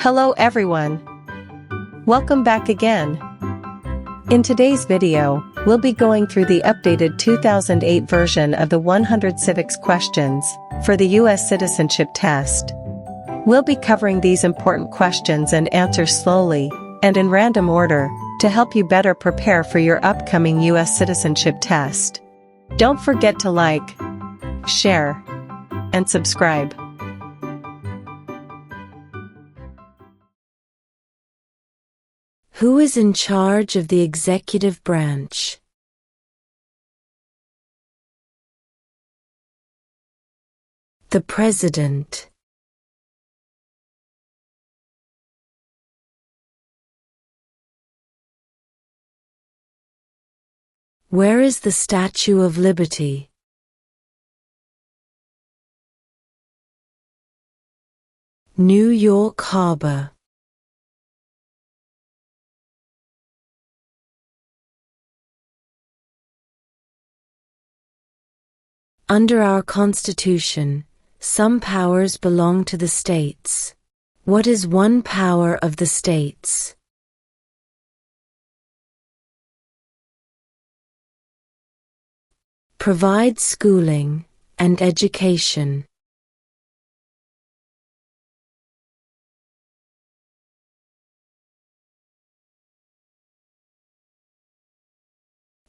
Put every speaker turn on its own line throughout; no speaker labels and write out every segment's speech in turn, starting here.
Hello everyone. Welcome back again. In today's video, we'll be going through the updated 2008 version of the 100 civics questions for the U.S. Citizenship Test. We'll be covering these important questions and answers slowly and in random order to help you better prepare for your upcoming U.S. Citizenship Test. Don't forget to like, share, and subscribe.
Who is in charge of the executive branch? The President. Where is the Statue of Liberty? New York Harbor. Under our Constitution, some powers belong to the states. What is one power of the states? Provide schooling and education.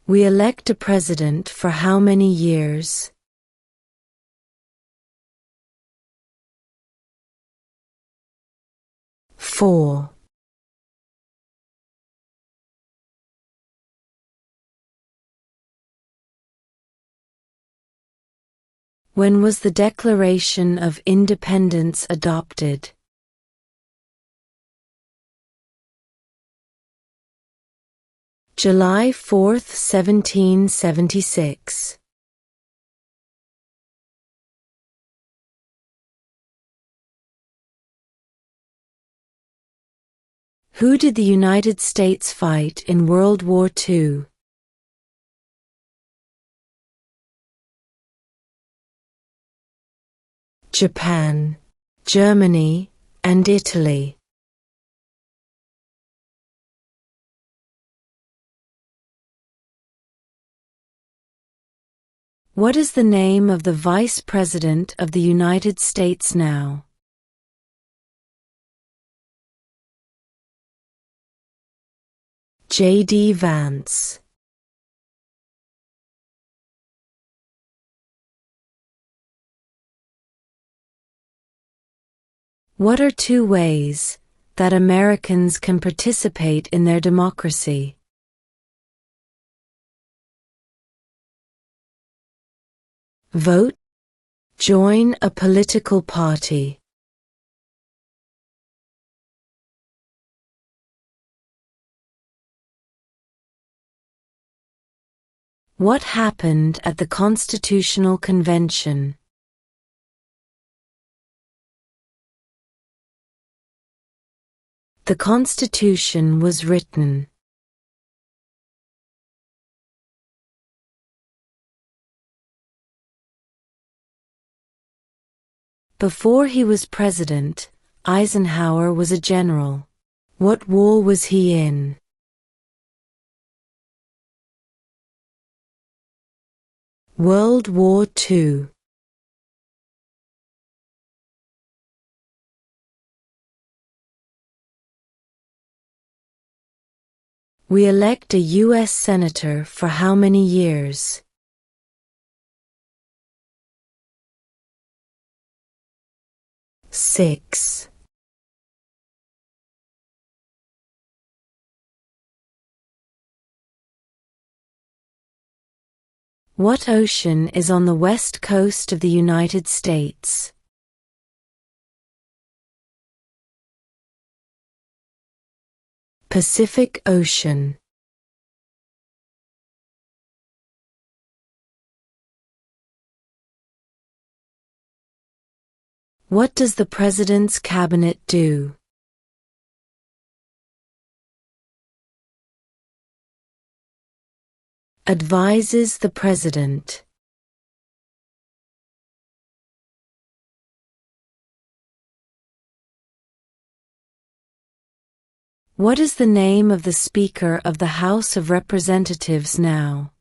We elect a president for how many years? 4. When was the Declaration of Independence adopted? July 4, 1776. Who did the United States fight in World War II? Japan, Germany, and Italy. What is the name of the Vice President of the United States now? J.D. Vance. What are two ways that Americans can participate in their democracy? Vote, join a political party. What happened at the Constitutional Convention? The Constitution was written. Before he was president, Eisenhower was a general. What war was he in? World War II. We elect a U.S. Senator for how many years? 6. What ocean is on the west coast of the United States? Pacific Ocean. What does the President's Cabinet do? Advises the President. What is the name of the Speaker of the House of Representatives now?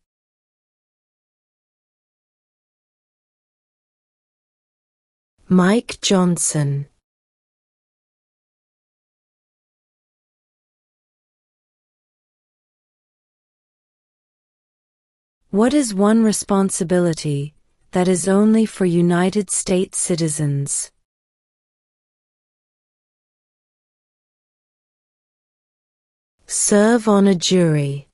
Mike Johnson. What is one responsibility that is only for United States citizens? Serve on a jury.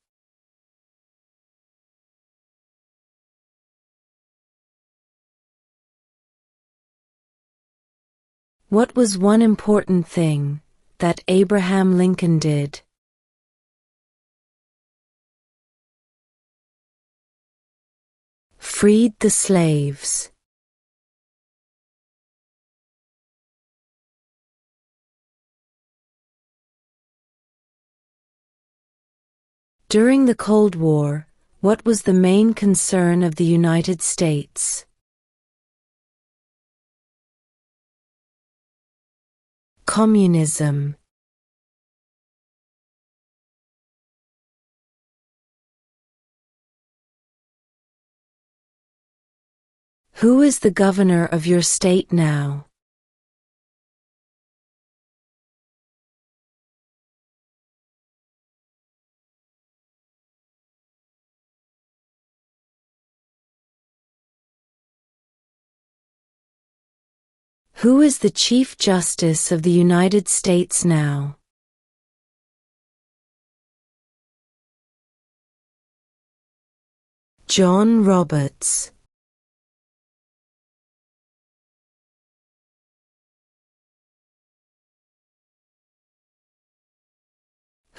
What was one important thing that Abraham Lincoln did? Freed the slaves. During the Cold War, what was the main concern of the United States? Communism. Who is the governor of your state now? Who is the Chief Justice of the United States now? John Roberts.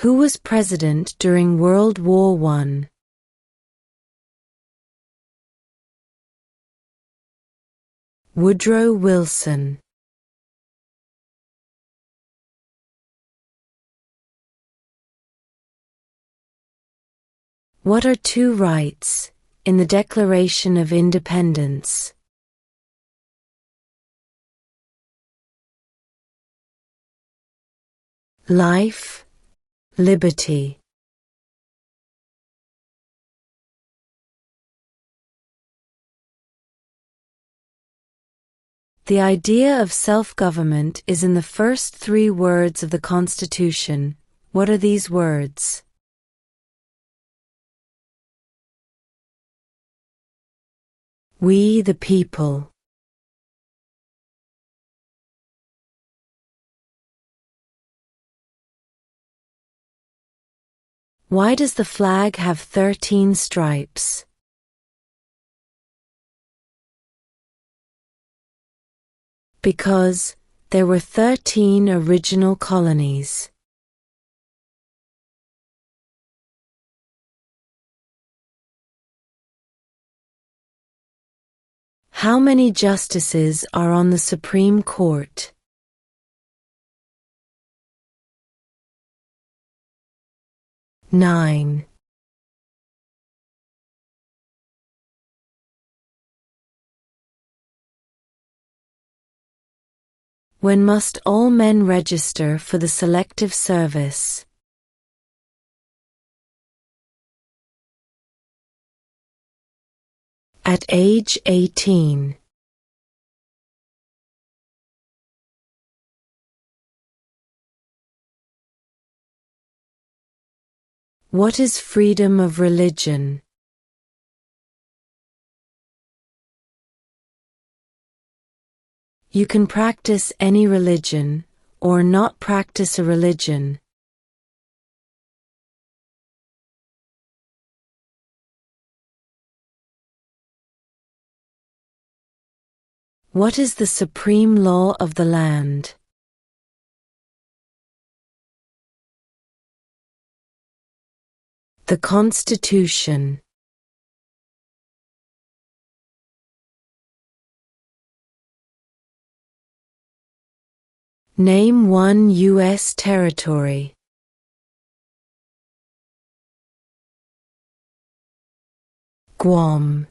Who was president during World War I? Woodrow Wilson. What are two rights in the Declaration of Independence? Life, liberty. The idea of self-government is in the first three words of the Constitution. What are these words? We the people. Why does the flag have 13 stripes? Because there were 13 original colonies. How many justices are on the Supreme Court? 9. When must all men register for the Selective Service? At age 18. What is freedom of religion? You can practice any religion, or not practice a religion. What is the supreme law of the land? The Constitution. Name one U.S. territory. Guam.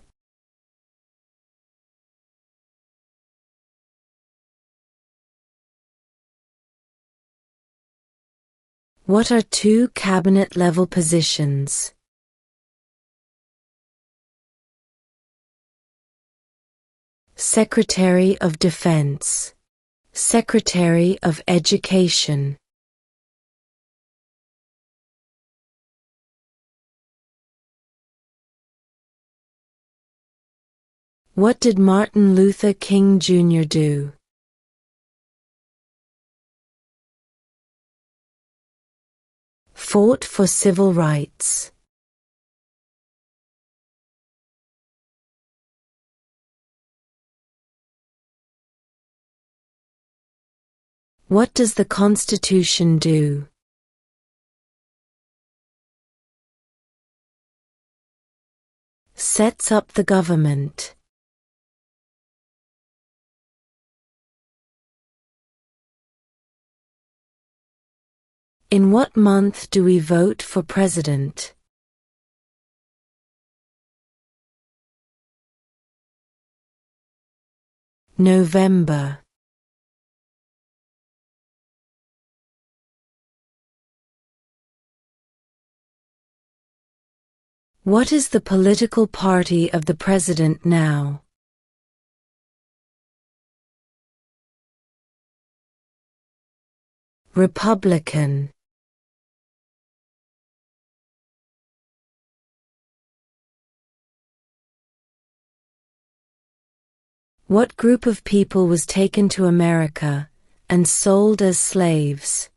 What are two cabinet-level positions? Secretary of Defense, Secretary of Education. What did Martin Luther King Jr. do? Fought for civil rights. What does the Constitution do? Sets up the government. In what month do we vote for president? November. What is the political party of the president now? Republican. What group of people was taken to America and sold as slaves?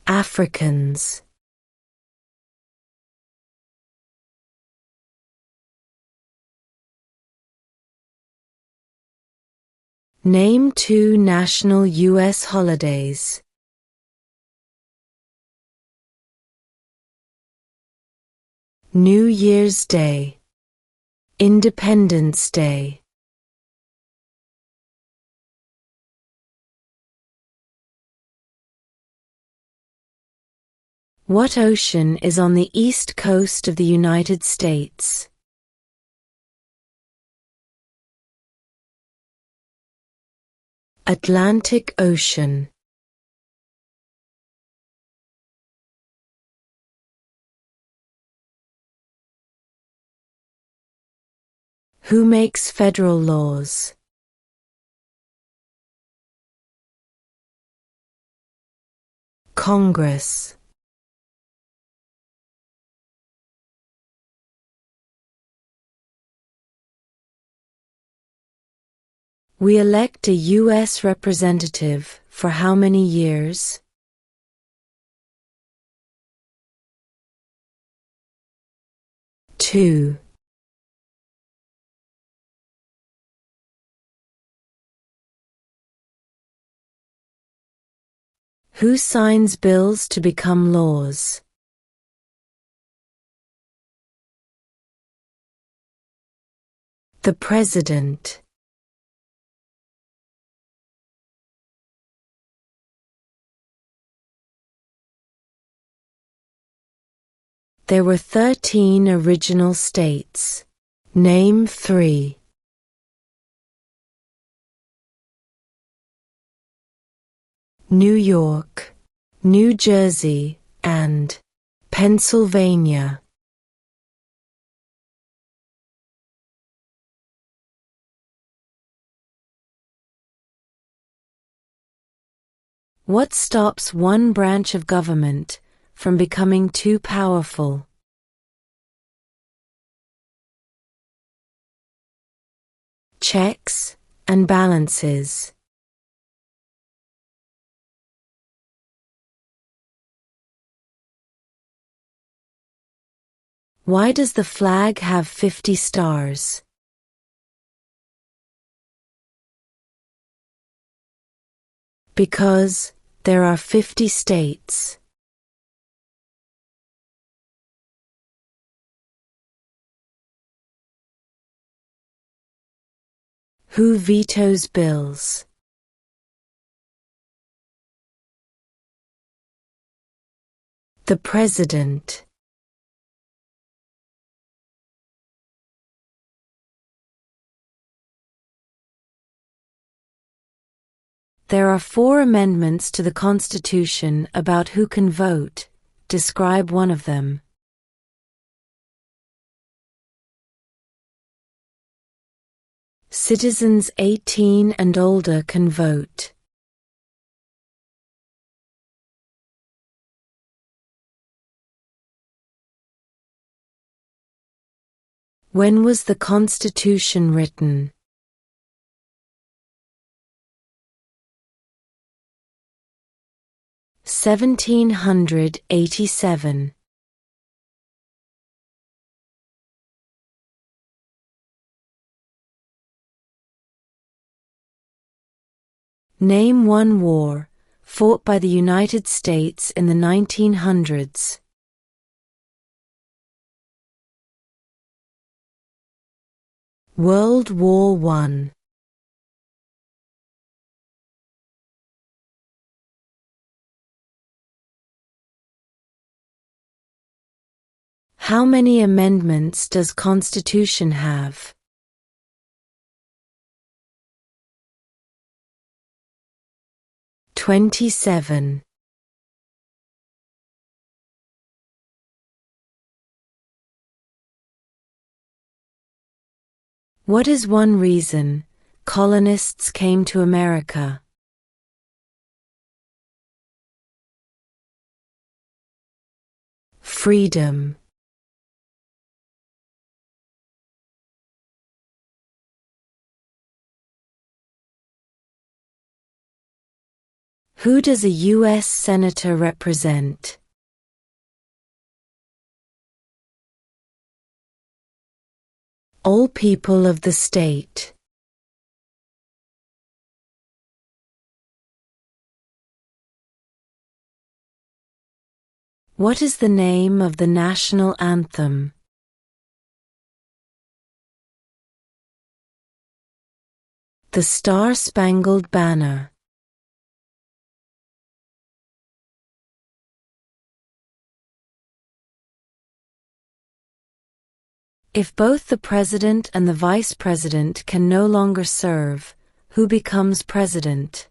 Africans. Name two national U.S. holidays. New Year's Day, Independence Day. What ocean is on the east coast of the United States? Atlantic Ocean. Who makes federal laws? Congress. We elect a U.S. representative for how many years? Two. Who signs bills to become laws? The President. There were 13 original states. Name 3. New York, New Jersey, and Pennsylvania. What stops one branch of government from becoming too powerful? Checks and balances. Why does the flag have 50 stars? Because there are 50 states. Who vetoes bills? The President. There are 4 amendments to the Constitution about who can vote. Describe one of them. Citizens 18 and older can vote. When was the Constitution written? (1787). Name one war fought by the United States in the 1900s. World War I. How many amendments does Constitution have? (27). What is one reason colonists came to America? Freedom. Who does a U.S. Senator represent? All people of the state. What is the name of the national anthem? The Star-Spangled Banner. If both the president and the vice president can no longer serve, who becomes president?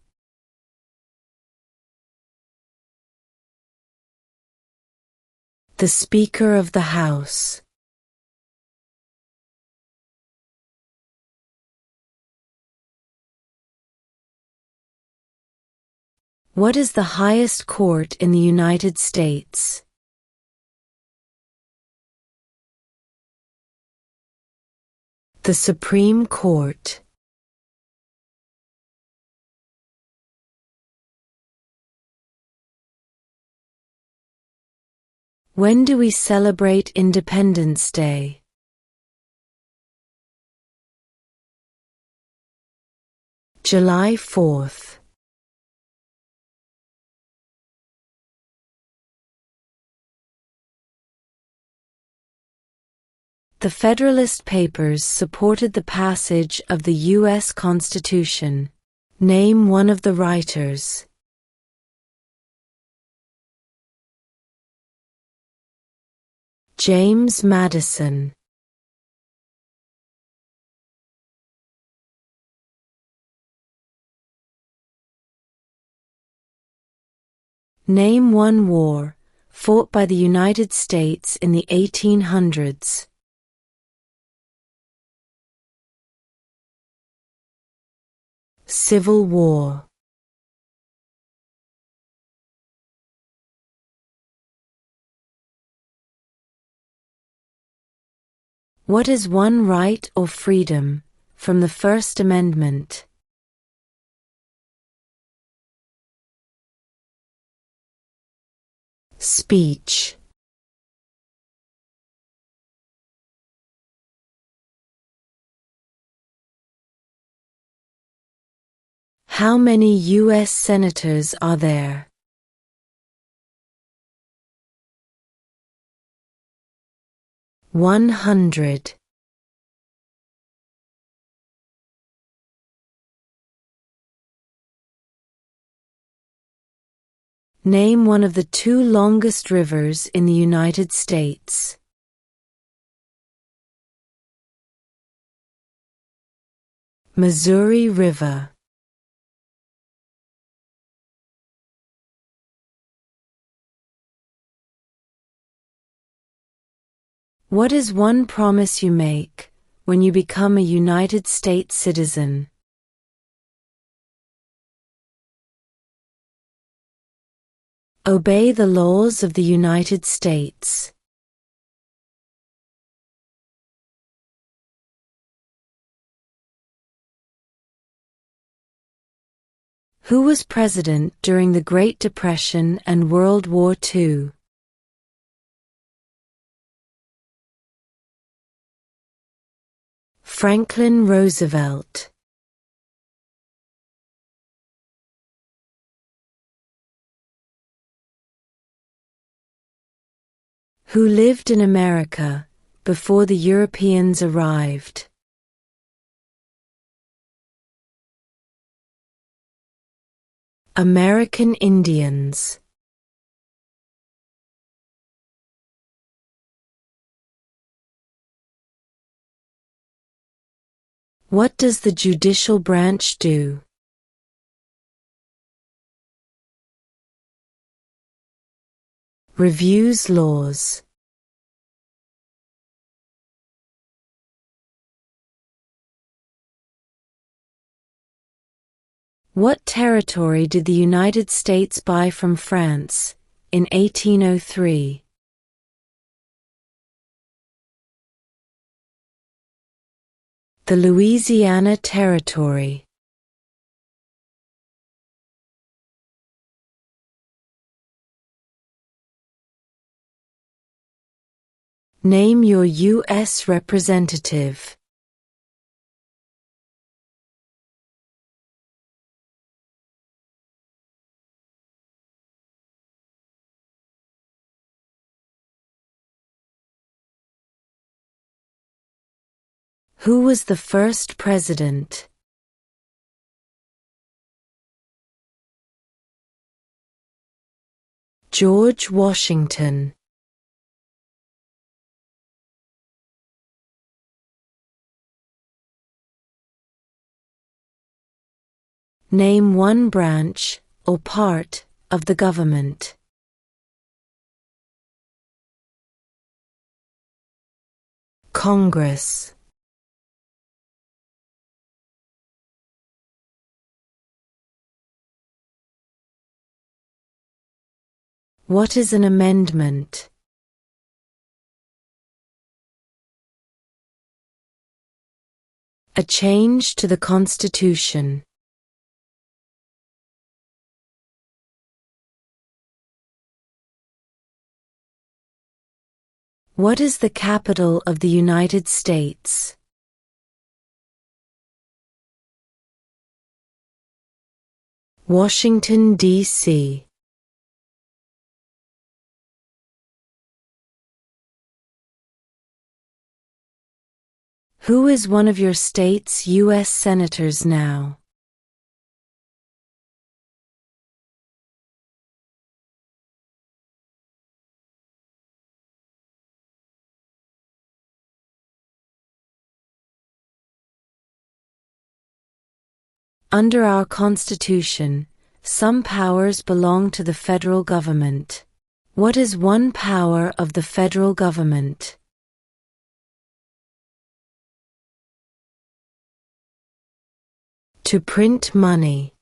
The Speaker of the House. What is the highest court in the United States? The Supreme Court. When do we celebrate Independence Day? July 4th. The Federalist Papers supported the passage of the U.S. Constitution. Name one of the writers. James Madison. Name one war fought by the United States in the 1800s. Civil War. What is one right or freedom from the First Amendment? Speech. How many U.S. senators are there? (100). Name one of the 2 longest rivers in the United States. Missouri River. What is one promise you make when you become a United States citizen? Obey the laws of the United States. Who was president during the Great Depression and World War II? Franklin Roosevelt. Who lived in America before the Europeans arrived? American Indians. What does the judicial branch do? Reviews laws. What territory did the United States buy from France in 1803? The Louisiana Territory. Name your U.S. representative. Who was the first president? George Washington. Name one branch or part of the government. Congress. What is an amendment? A change to the Constitution. What is the capital of the United States? Washington, D.C. Who is one of your state's U.S. senators now? Under our Constitution, some powers belong to the federal government. What is one power of the federal government? To print money.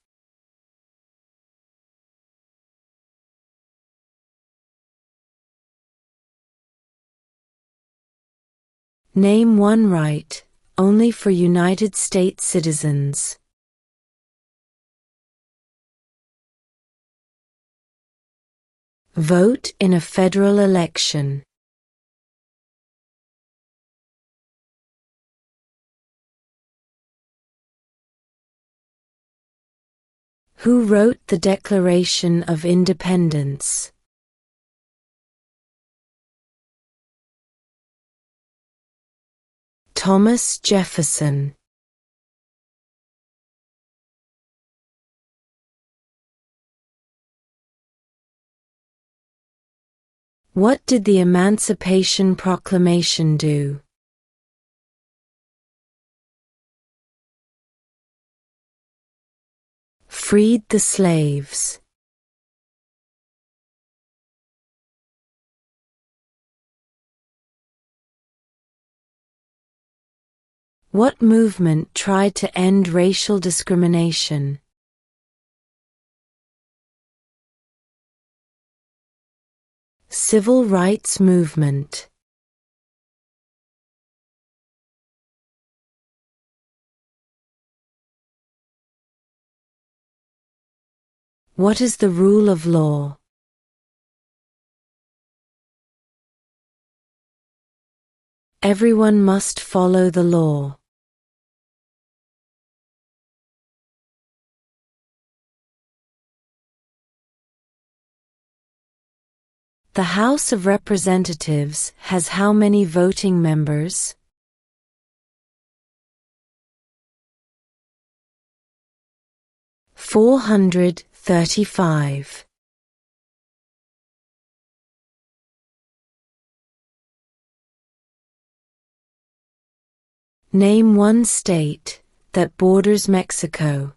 Name one right only for United States citizens. Vote in a federal election. Who wrote the Declaration of Independence? Thomas Jefferson. What did the Emancipation Proclamation do? Freed the slaves. What movement tried to end racial discrimination? Civil rights movement. What is the rule of law? Everyone must follow the law. The House of Representatives has how many voting members? 435. Name one state that borders Mexico.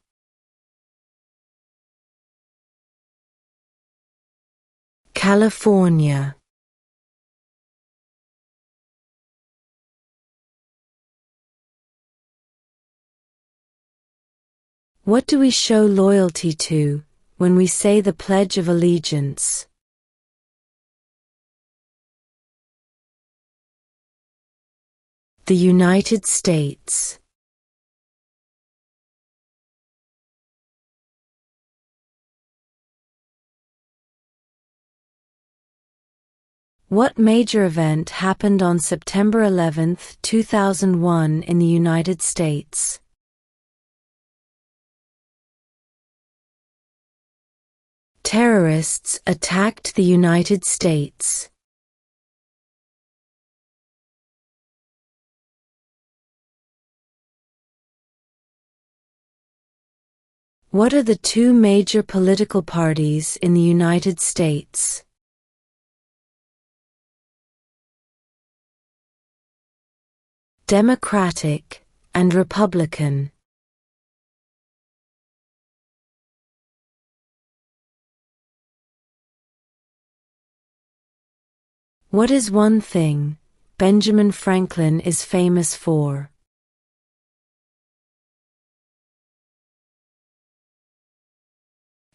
California. What do we show loyalty to when we say the Pledge of Allegiance? The United States. What major event happened on September 11, 2001 in the United States? Terrorists attacked the United States. What are the two major political parties in the United States? Democratic and Republican. What is one thing Benjamin Franklin is famous for?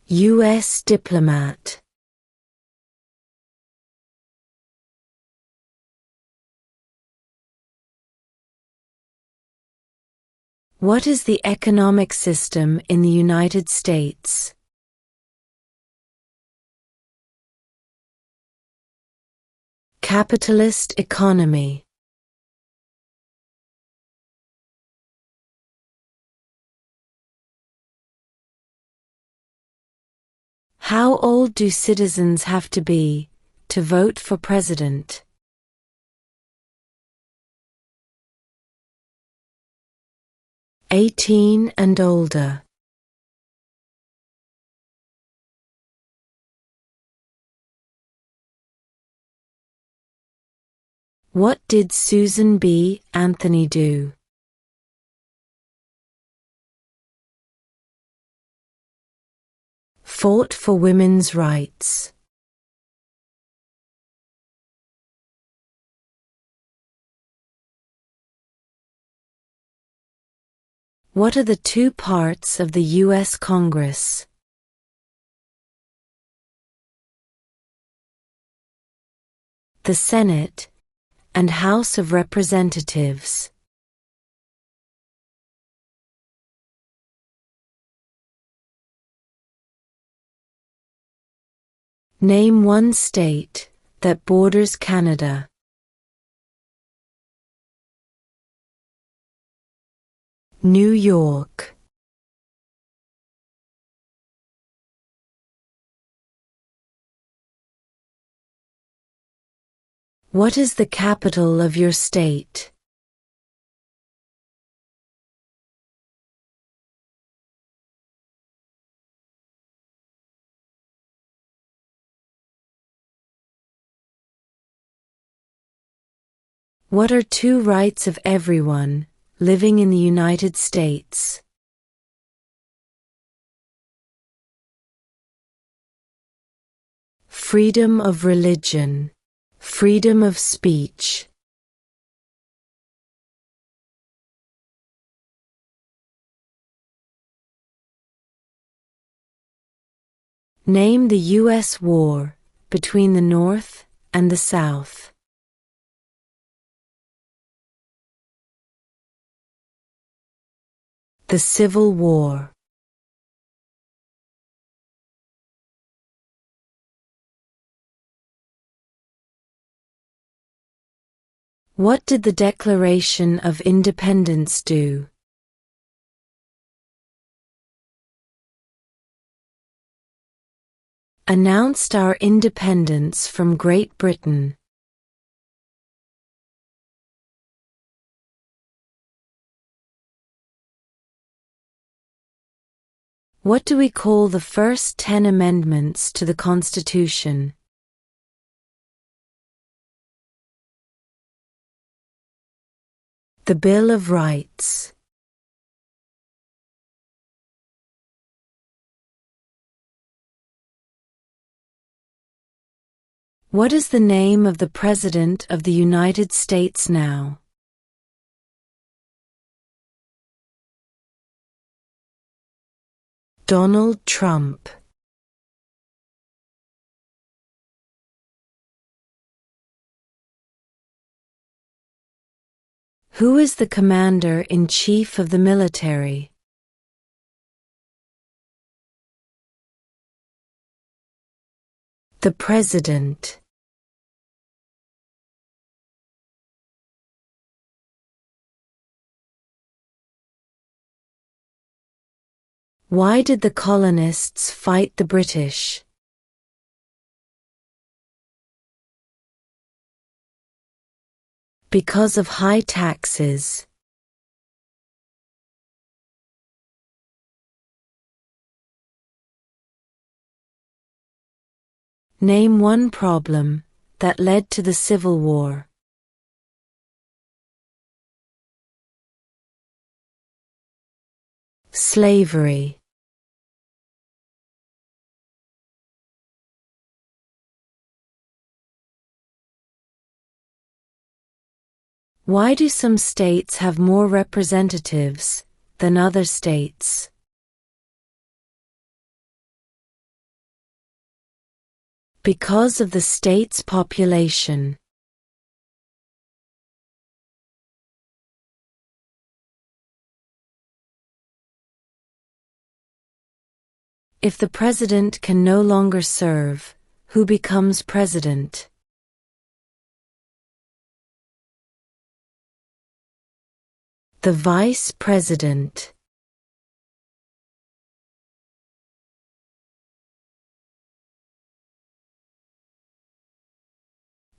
U.S. diplomat. What is the economic system in the United States? Capitalist economy. How old do citizens have to be to vote for president? 18 and older. What did Susan B. Anthony do? Fought for women's rights. What are the two parts of the U.S. Congress? The Senate and House of Representatives. Name one state that borders Canada. New York. What is the capital of your state? What are two rights of everyone living in the United States? Freedom of religion. Freedom of speech. Name the U.S. war between the North and the South. The Civil War. What did the Declaration of Independence do? Announced our independence from Great Britain. What do we call the first 10 amendments to the Constitution? The Bill of Rights. What is the name of the President of the United States now? Donald Trump. Who is the Commander-in-Chief of the military? The President. Why did the colonists fight the British? Because of high taxes. Name one problem that led to the Civil War. Slavery. Why do some states have more representatives than other states? Because of the state's population. If the president can no longer serve, who becomes president? The vice president.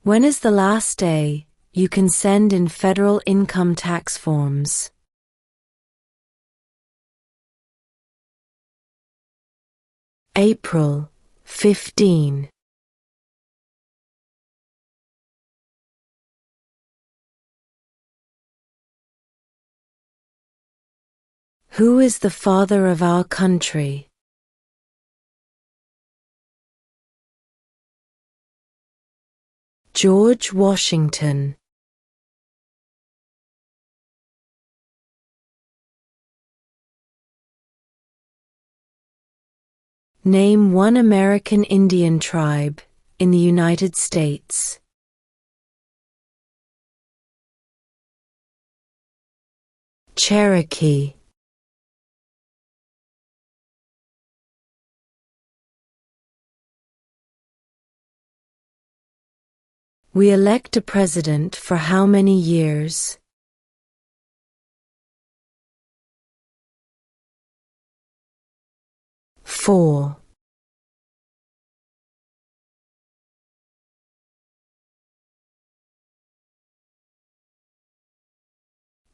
When is the last day you can send in federal income tax forms? April 15. Who is the father of our country? George Washington. Name one American Indian tribe in the United States. Cherokee. We elect a president for how many years? 4.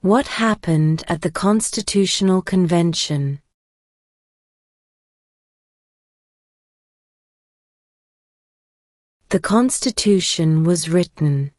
What happened at the Constitutional Convention? The Constitution was written.